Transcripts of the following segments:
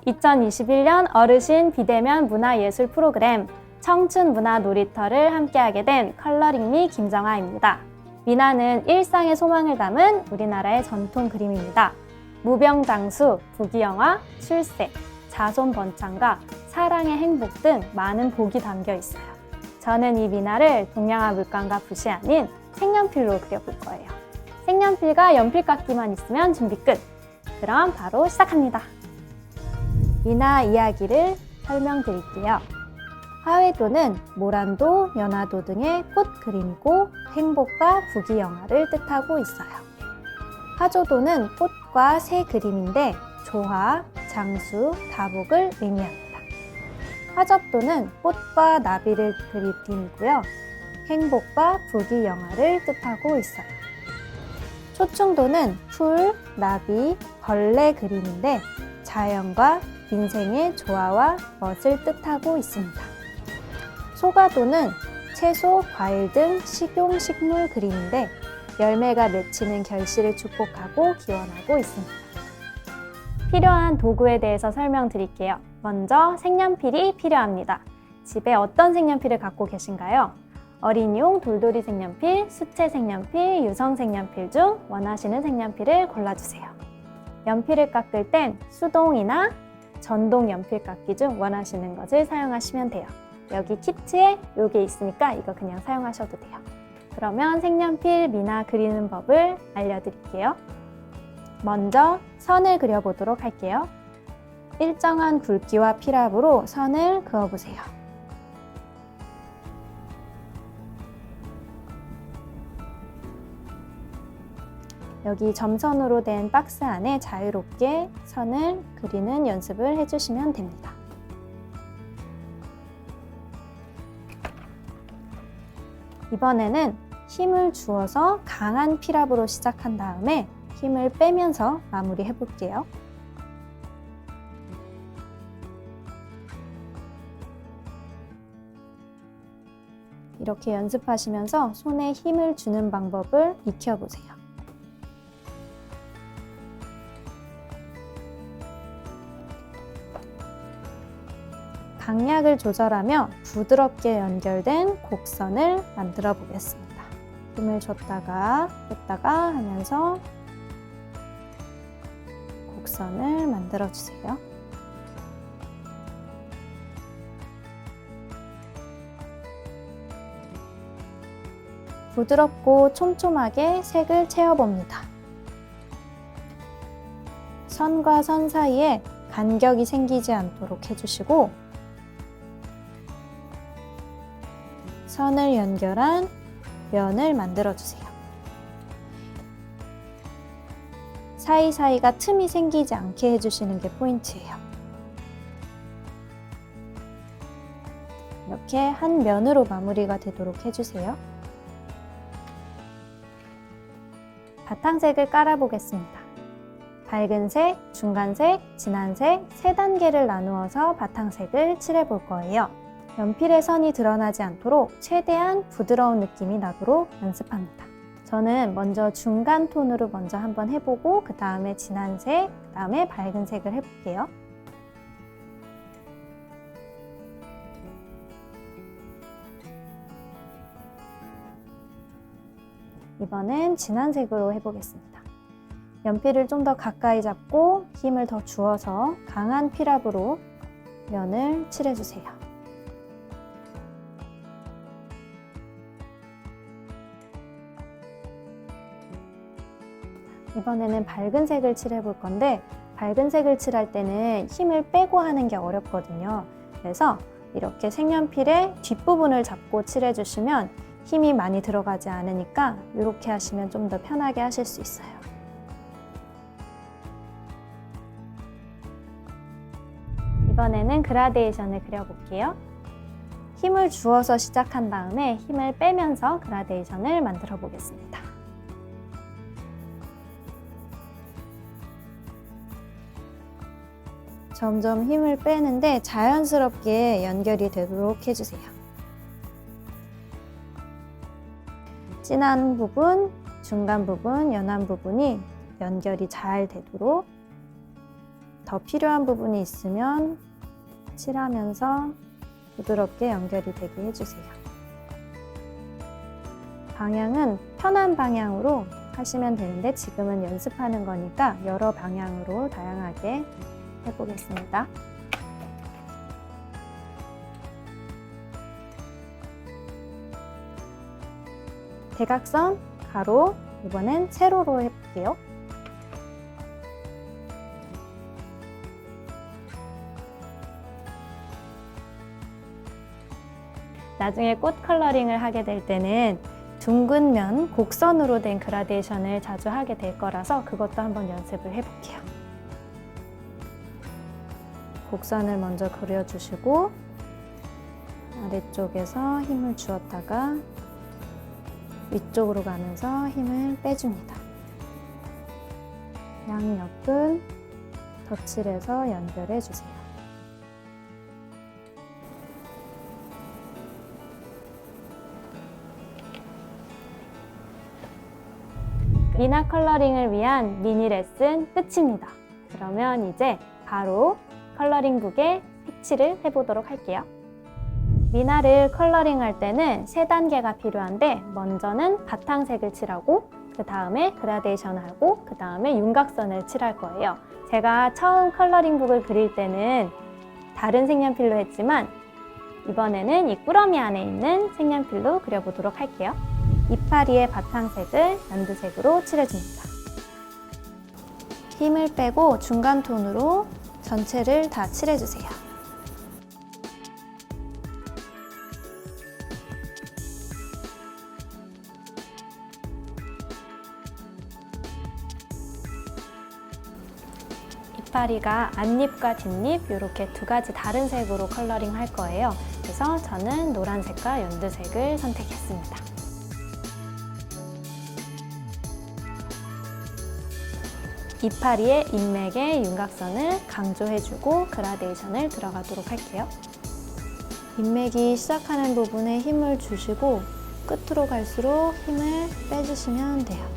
2021년 어르신 비대면 문화예술 프로그램 청춘 문화 놀이터를 함께하게 된 컬러링미 김정아입니다. 미나는 일상의 소망을 담은 우리나라의 전통 그림입니다. 무병장수, 부귀영화, 출세, 자손 번창과 사랑의 행복 등 많은 복이 담겨 있어요. 저는 이 미나를 동양화 물감과 붓이 아닌 색연필로 그려볼 거예요. 색연필과 연필깎이만 있으면 준비 끝! 그럼 바로 시작합니다. 미나 이야기를 설명드릴게요. 화훼도는 모란도, 연화도 등의 꽃 그림이고 행복과 부귀영화를 뜻하고 있어요. 화조도는 꽃과 새 그림인데 조화, 장수, 다복을 의미합니다. 화접도는 꽃과 나비를 그린 그림이고요. 행복과 부귀영화를 뜻하고 있어요. 초충도는 풀, 나비, 벌레 그림인데 자연과 인생의 조화와 멋을 뜻하고 있습니다. 소가도는 채소, 과일 등 식용식물 그림인데 열매가 맺히는 결실을 축복하고 기원하고 있습니다. 필요한 도구에 대해서 설명드릴게요. 먼저 색연필이 필요합니다. 집에 어떤 색연필을 갖고 계신가요? 어린이용 돌돌이 색연필, 수채 색연필, 유성 색연필 중 원하시는 색연필을 골라주세요. 연필을 깎을 땐 수동이나 전동 연필 깎기 중 원하시는 것을 사용하시면 돼요. 여기 키트에 이게 있으니까 이거 그냥 사용하셔도 돼요. 그러면 색연필 미나 그리는 법을 알려드릴게요. 먼저 선을 그려보도록 할게요. 일정한 굵기와 필압으로 선을 그어보세요. 여기 점선으로 된 박스 안에 자유롭게 선을 그리는 연습을 해주시면 됩니다. 이번에는 힘을 주어서 강한 필압으로 시작한 다음에 힘을 빼면서 마무리해 볼게요. 이렇게 연습하시면서 손에 힘을 주는 방법을 익혀보세요. 강약을 조절하며 부드럽게 연결된 곡선을 만들어 보겠습니다. 힘을 줬다가 뺐다가 하면서 곡선을 만들어 주세요. 부드럽고 촘촘하게 색을 채워봅니다. 선과 선 사이에 간격이 생기지 않도록 해주시고 선을 연결한 면을 만들어주세요. 사이사이가 틈이 생기지 않게 해주시는 게 포인트예요. 이렇게 한 면으로 마무리가 되도록 해주세요. 바탕색을 깔아보겠습니다. 밝은색, 중간색, 진한색 3단계를 나누어서 바탕색을 칠해볼 거예요. 연필의 선이 드러나지 않도록 최대한 부드러운 느낌이 나도록 연습합니다. 저는 먼저 중간 톤으로 먼저 한번 해보고 그 다음에 진한 색, 그 다음에 밝은 색을 해볼게요. 이번엔 진한 색으로 해보겠습니다. 연필을 좀 더 가까이 잡고 힘을 더 주어서 강한 필압으로 면을 칠해주세요. 이번에는 밝은 색을 칠해볼 건데 밝은 색을 칠할 때는 힘을 빼고 하는 게 어렵거든요. 그래서 이렇게 색연필의 뒷부분을 잡고 칠해주시면 힘이 많이 들어가지 않으니까 이렇게 하시면 좀 더 편하게 하실 수 있어요. 이번에는 그라데이션을 그려볼게요. 힘을 주어서 시작한 다음에 힘을 빼면서 그라데이션을 만들어 보겠습니다. 점점 힘을 빼는데 자연스럽게 연결이 되도록 해주세요. 진한 부분, 중간 부분, 연한 부분이 연결이 잘 되도록 더 필요한 부분이 있으면 칠하면서 부드럽게 연결이 되게 해주세요. 방향은 편한 방향으로 하시면 되는데 지금은 연습하는 거니까 여러 방향으로 다양하게 해보겠습니다. 대각선, 가로, 이번엔 세로로 해볼게요. 나중에 꽃 컬러링을 하게 될 때는 둥근 면, 곡선으로 된 그라데이션을 자주 하게 될 거라서 그것도 한번 연습을 해볼게요. 곡선을 먼저 그려주시고 아래쪽에서 힘을 주었다가 위쪽으로 가면서 힘을 빼줍니다. 양옆은 덧칠해서 연결해 주세요. 미나 컬러링을 위한 미니 레슨 끝입니다. 그러면 이제 바로 컬러링북에 색칠을 해보도록 할게요. 미나를 컬러링할 때는 3단계가 필요한데 먼저는 바탕색을 칠하고 그 다음에 그라데이션을 하고 그 다음에 윤곽선을 칠할 거예요. 제가 처음 컬러링북을 그릴 때는 다른 색연필로 했지만 이번에는 이 꾸러미 안에 있는 색연필로 그려보도록 할게요. 이파리의 바탕색을 연두색으로 칠해줍니다. 힘을 빼고 중간 톤으로 전체를 다 칠해주세요. 이파리가 앞잎과 뒷잎 이렇게 2가지 다른 색으로 컬러링 할 거예요. 그래서 저는 노란색과 연두색을 선택했습니다. 이파리의 인맥의 윤곽선을 강조해주고 그라데이션을 들어가도록 할게요. 인맥이 시작하는 부분에 힘을 주시고 끝으로 갈수록 힘을 빼주시면 돼요.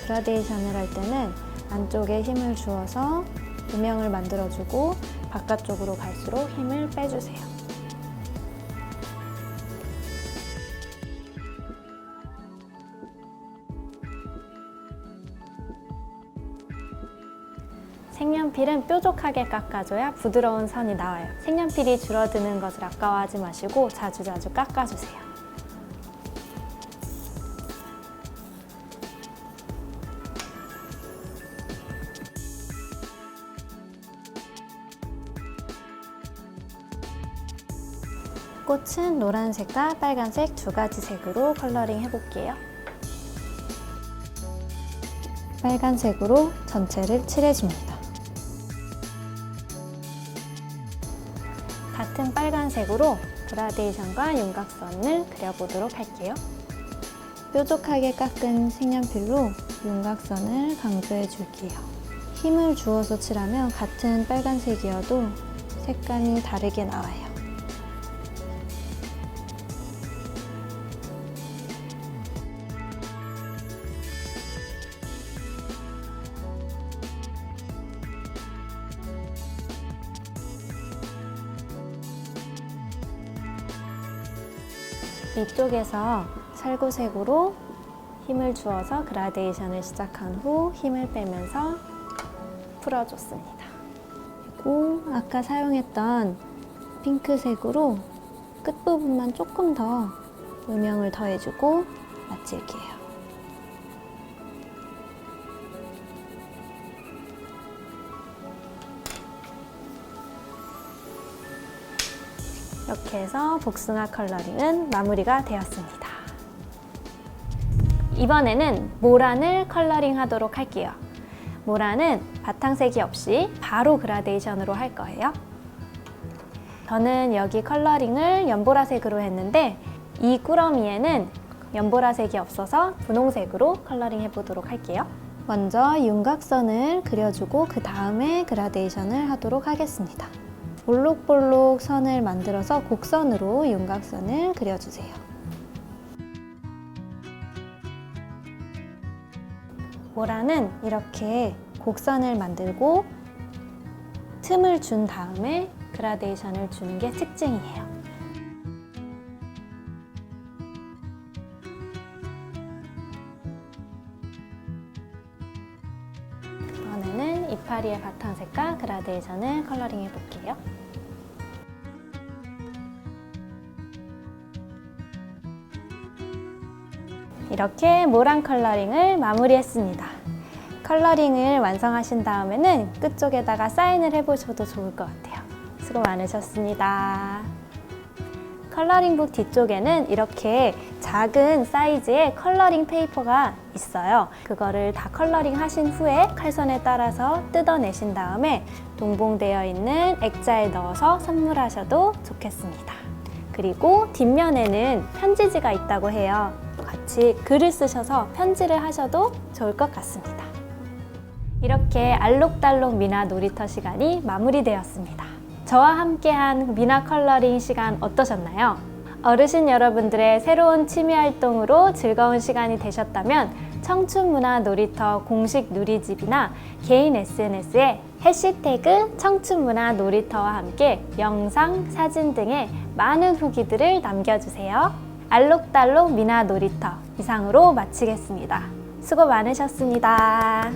그라데이션을 할 때는 안쪽에 힘을 주어서 음영을 만들어주고 바깥쪽으로 갈수록 힘을 빼주세요. 색연필은 뾰족하게 깎아줘야 부드러운 선이 나와요. 색연필이 줄어드는 것을 아까워하지 마시고 자주자주 깎아주세요. 꽃은 노란색과 빨간색 2가지 색으로 컬러링 해볼게요. 빨간색으로 전체를 칠해줍니다. 같은 빨간색으로 그라데이션과 윤곽선을 그려보도록 할게요. 뾰족하게 깎은 색연필로 윤곽선을 강조해 줄게요. 힘을 주어서 칠하면 같은 빨간색이어도 색감이 다르게 나와요. 이쪽에서 살구색으로 힘을 주어서 그라데이션을 시작한 후 힘을 빼면서 풀어줬습니다. 그리고 아까 사용했던 핑크색으로 끝부분만 조금 더 음영을 더해주고 마칠게요. 이렇게 해서 복숭아 컬러링은 마무리가 되었습니다. 이번에는 모란을 컬러링 하도록 할게요. 모란은 바탕색이 없이 바로 그라데이션으로 할 거예요. 저는 여기 컬러링을 연보라색으로 했는데 이 꾸러미에는 연보라색이 없어서 분홍색으로 컬러링 해보도록 할게요. 먼저 윤곽선을 그려주고 그 다음에 그라데이션을 하도록 하겠습니다. 볼록볼록 선을 만들어서 곡선으로 윤곽선을 그려주세요. 모라는 이렇게 곡선을 만들고 틈을 준 다음에 그라데이션을 주는 게 특징이에요. 이번에는 이파리의 바탕색과 그라데이션을 컬러링 해볼게요. 이렇게 모랑 컬러링을 마무리했습니다. 컬러링을 완성하신 다음에는 끝쪽에다가 사인을 해보셔도 좋을 것 같아요. 수고 많으셨습니다. 컬러링북 뒤쪽에는 이렇게 작은 사이즈의 컬러링 페이퍼가 있어요. 그거를 다 컬러링 하신 후에 칼선에 따라서 뜯어내신 다음에 동봉되어 있는 액자에 넣어서 선물하셔도 좋겠습니다. 그리고 뒷면에는 편지지가 있다고 해요. 같이 글을 쓰셔서 편지를 하셔도 좋을 것 같습니다. 이렇게 알록달록 미나 놀이터 시간이 마무리되었습니다. 저와 함께한 미나 컬러링 시간 어떠셨나요? 어르신 여러분들의 새로운 취미 활동으로 즐거운 시간이 되셨다면 청춘문화 놀이터 공식 누리집이나 개인 SNS에 해시태그 청춘문화 놀이터와 함께 영상, 사진 등의 많은 후기들을 남겨주세요. 알록달록 미나 놀이터 이상으로 마치겠습니다. 수고 많으셨습니다.